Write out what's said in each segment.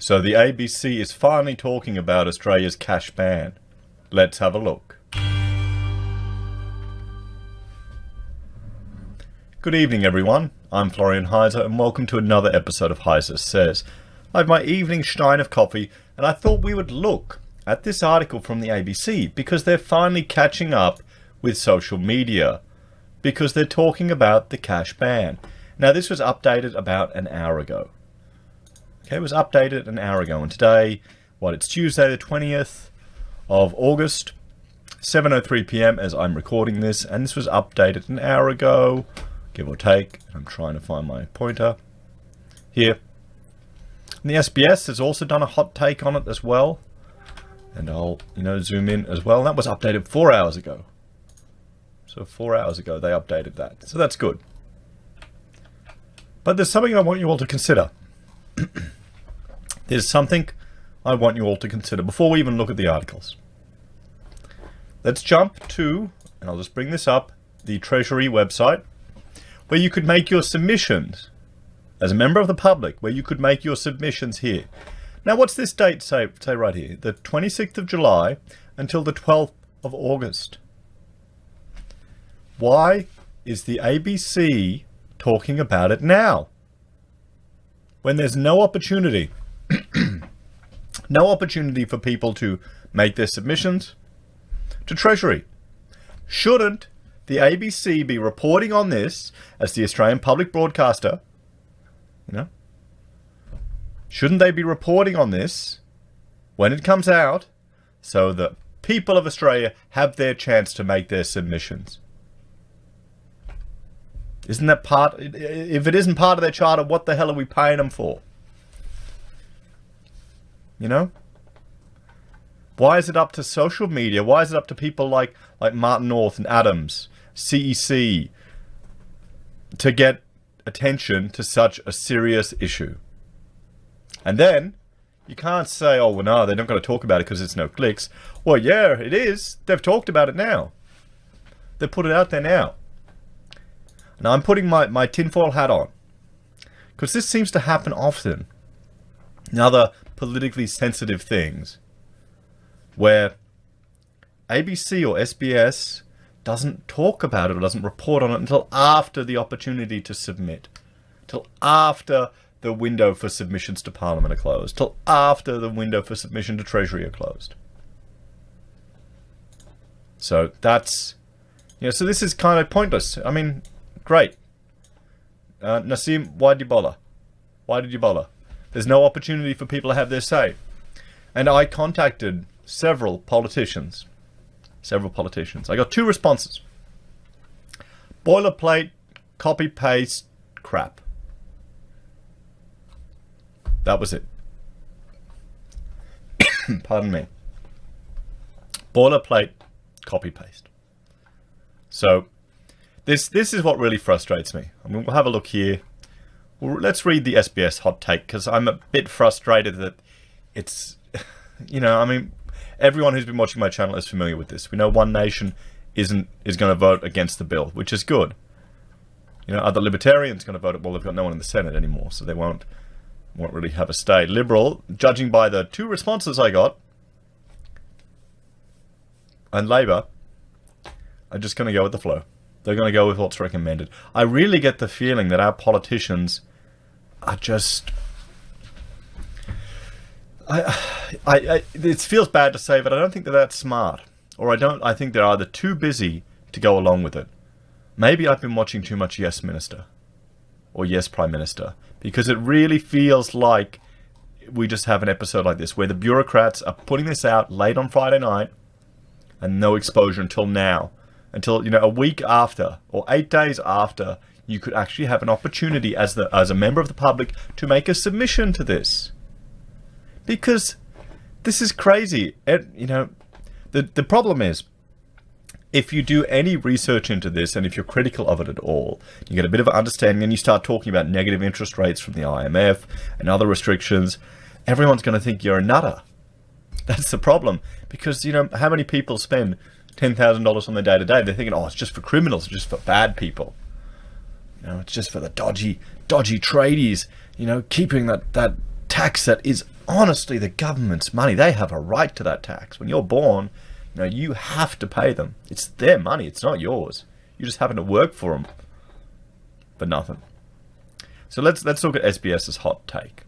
So the ABC is finally talking about Australia's cash ban. Let's have a look. Good evening, everyone. I'm Florian Heise, and welcome to another episode of Heise Says. I have my evening stein of coffee, and I thought we would look at this article from the ABC because they're finally catching up with social media, because they're talking about the cash ban. Now, this was updated about an hour ago. Okay, it was updated an hour ago, and today, it's Tuesday the 20th of August, 7:03 p.m. as I'm recording this, and this was updated an hour ago, give or take. I'm trying to find my pointer here. And the SBS has also done a hot take on it as well, and I'll zoom in as well. And that was updated 4 hours ago. So 4 hours ago they updated that, so that's good. But there's something I want you all to consider. There's something I want you all to consider before we even look at the articles. Let's jump to, and I'll just bring this up, the Treasury website, where you could make your submissions as a member of the public, where you could make your submissions here. Now, what's this date say right here? The 26th of July until the 12th of August. Why is the ABC talking about it now, when there's no opportunity for people to make their submissions to Treasury? Shouldn't the ABC be reporting on this as the Australian public broadcaster? Shouldn't they be reporting on this when it comes out so that people of Australia have their chance to make their submissions? Isn't that part? If it isn't part of their charter, what the hell are we paying them for? Why is it up to social media? Why is it up to people like Martin North and Adams, CEC, to get attention to such a serious issue? And then you can't say, oh, well, no, they're not going to talk about it because it's no clicks. Well, yeah, it is. They've talked about it now. They put it out there now. Now, I'm putting my tinfoil hat on, because this seems to happen often in other politically sensitive things, where ABC or SBS doesn't talk about it or doesn't report on it until after the opportunity to submit, till after the window for submissions to Parliament are closed, till after the window for submission to Treasury are closed. So that's, so this is kind of pointless. I mean, great. Nassim, why did you bother? Why did you bother? There's no opportunity for people to have their say. And I contacted several politicians. I got 2 responses. Boilerplate, copy-paste, crap. That was it. Pardon me. Boilerplate, copy-paste. So, this is what really frustrates me. I mean, we'll have a look here. Let's read the SBS hot take, because I'm a bit frustrated that it's, everyone who's been watching my channel is familiar with this. We know One Nation is going to vote against the bill, which is good. Other Libertarians going to vote it. Well, they've got no one in the Senate anymore, so they won't really have a stay. Liberal, judging by the 2 responses I got, and Labor are just going to go with the flow. They're going to go with what's recommended. I really get the feeling that our politicians are just... it feels bad to say, but I don't think they're that smart. Or I think they're either too busy to go along with it. Maybe I've been watching too much Yes Minister. Or Yes Prime Minister. Because it really feels like we just have an episode like this, where the bureaucrats are putting this out late on Friday night, and no exposure until now. Until, a week after, or 8 days after, you could actually have an opportunity as a member of the public to make a submission to this. Because this is crazy. The problem is, if you do any research into this, and if you're critical of it at all, you get a bit of an understanding, and you start talking about negative interest rates from the IMF and other restrictions, everyone's going to think you're a nutter. That's the problem. Because, how many people spend $10,000 on their day-to-day? They're thinking, oh, it's just for criminals, it's just for bad people. It's just for the dodgy tradies, keeping that tax that is honestly, the government's money. They have a right to that tax. When you're born, you have to pay them. It's their money. It's not yours. You just happen to work for them for nothing. So let's look at SBS's hot take.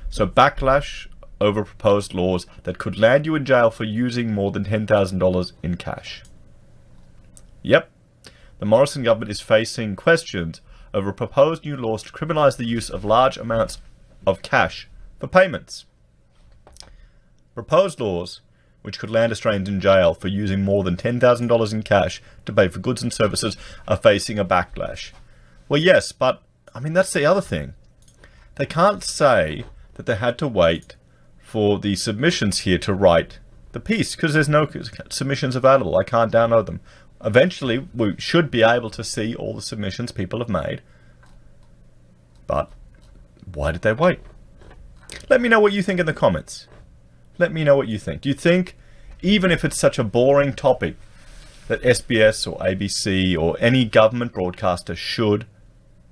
So backlash over proposed laws that could land you in jail for using more than $10,000 in cash. Yep, the Morrison government is facing questions over proposed new laws to criminalise the use of large amounts of cash for payments. Proposed laws which could land Australians in jail for using more than $10,000 in cash to pay for goods and services are facing a backlash. Well, yes, but that's the other thing. They can't say that they had to wait for the submissions here to write the piece because there's no submissions available. I can't download them. Eventually, we should be able to see all the submissions people have made. But why did they wait? Let me know what you think in the comments. Let me know what you think. Do you think, even if it's such a boring topic, that SBS or ABC or any government broadcaster should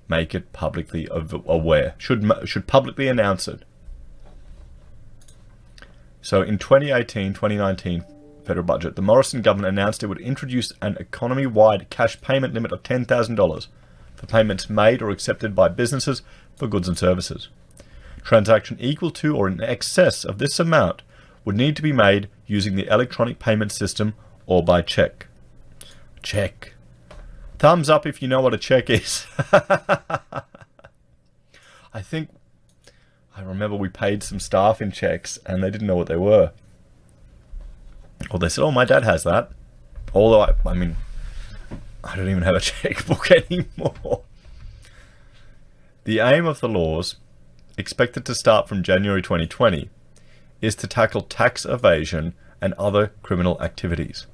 make it publicly aware, should publicly announce it? So in 2018-2019 federal budget, the Morrison government announced it would introduce an economy-wide cash payment limit of $10,000 for payments made or accepted by businesses for goods and services. Transaction equal to or in excess of this amount would need to be made using the electronic payment system or by check. Check. Thumbs up if you know what a check is. I remember we paid some staff in checks and they didn't know what they were. Or they said, oh, my dad has that. Although, I don't even have a checkbook anymore. The aim of the laws, expected to start from January 2020, is to tackle tax evasion and other criminal activities.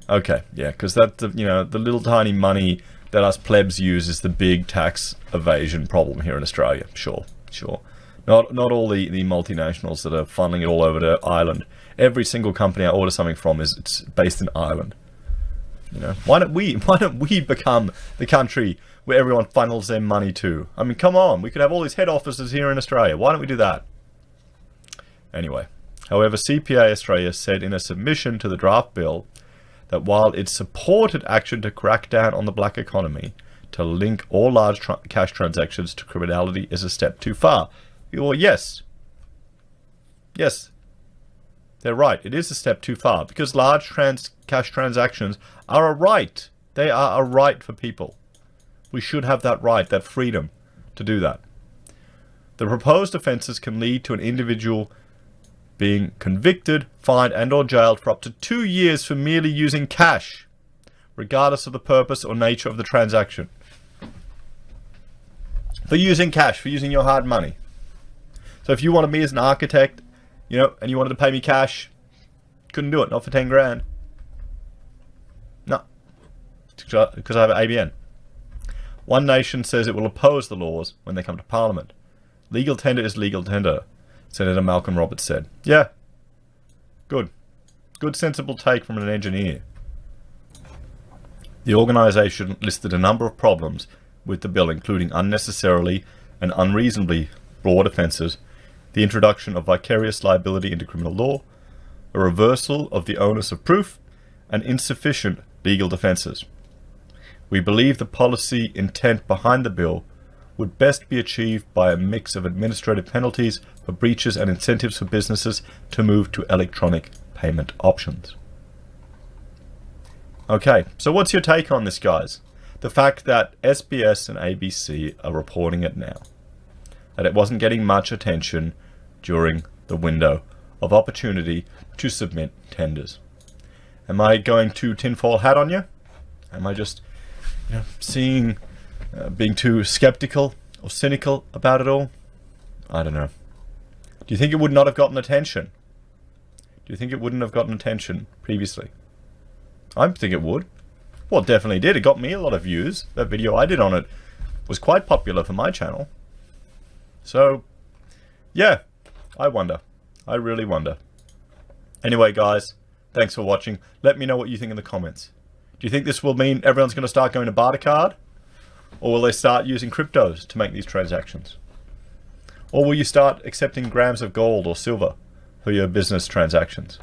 Okay, yeah, because that, the little tiny money that us plebs use is the big tax evasion problem here in Australia. Sure. Not all the multinationals that are funneling it all over to Ireland. Every single company I order something from it's based in Ireland. Why don't we become the country where everyone funnels their money to? Come on, we could have all these head offices here in Australia. Why don't we do that? Anyway, however, CPA Australia said in a submission to the draft bill that while it supported action to crack down on the black economy, to link all large cash transactions to criminality is a step too far. Well, yes, they're right. It is a step too far because large cash transactions are a right. They are a right for people. We should have that right, that freedom to do that. The proposed offences can lead to an individual being convicted, fined and or jailed for up to 2 years for merely using cash, regardless of the purpose or nature of the transaction. For using cash, for using your hard money. So if you wanted me as an architect, and you wanted to pay me cash, couldn't do it, not for 10 grand. No, because I have an ABN. One Nation says it will oppose the laws when they come to Parliament. Legal tender is legal tender, Senator Malcolm Roberts said. Yeah, good sensible take from an engineer. The organisation listed a number of problems with the bill, including unnecessarily and unreasonably broad offences, the introduction of vicarious liability into criminal law, a reversal of the onus of proof, and insufficient legal defences. We believe the policy intent behind the bill would best be achieved by a mix of administrative penalties for breaches and incentives for businesses to move to electronic payment options. Okay, so what's your take on this, guys? The fact that SBS and ABC are reporting it now. That it wasn't getting much attention during the window of opportunity to submit tenders. Am I going to tinfoil hat on you? Am I just being too skeptical or cynical about it all? I don't know. Do you think it would not have gotten attention? Do you think it wouldn't have gotten attention previously? I think it would. Well, it definitely did. It got me a lot of views. That video I did on it was quite popular for my channel. So, yeah, I wonder. I really wonder. Anyway, guys, thanks for watching. Let me know what you think in the comments. Do you think this will mean everyone's going to start going to barter card? Or will they start using cryptos to make these transactions? Or will you start accepting grams of gold or silver for your business transactions?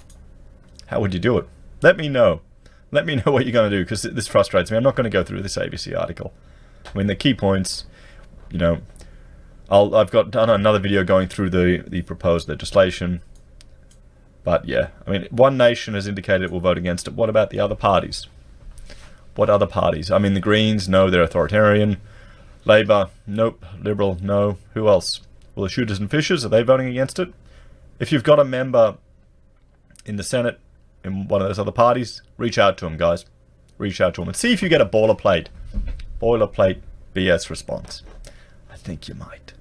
How would you do it? Let me know. Let me know what you're going to do, because this frustrates me. I'm not going to go through this ABC article. I mean, the key points, you know, I've done another video going through the proposed legislation. But yeah, I mean, one nation has indicated it will vote against it. What about the other parties? What other parties? I mean, the Greens, no, they're authoritarian. Labour, nope. Liberal, no. Who else? Well, the Shooters and Fishers, are they voting against it? If you've got a member in the Senate in one of those other parties, reach out to them, guys. Reach out to them and see if you get a boilerplate BS response. I think you might.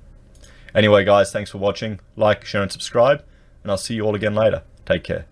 Anyway, guys, thanks for watching. Like, share, and subscribe, and I'll see you all again later. Take care.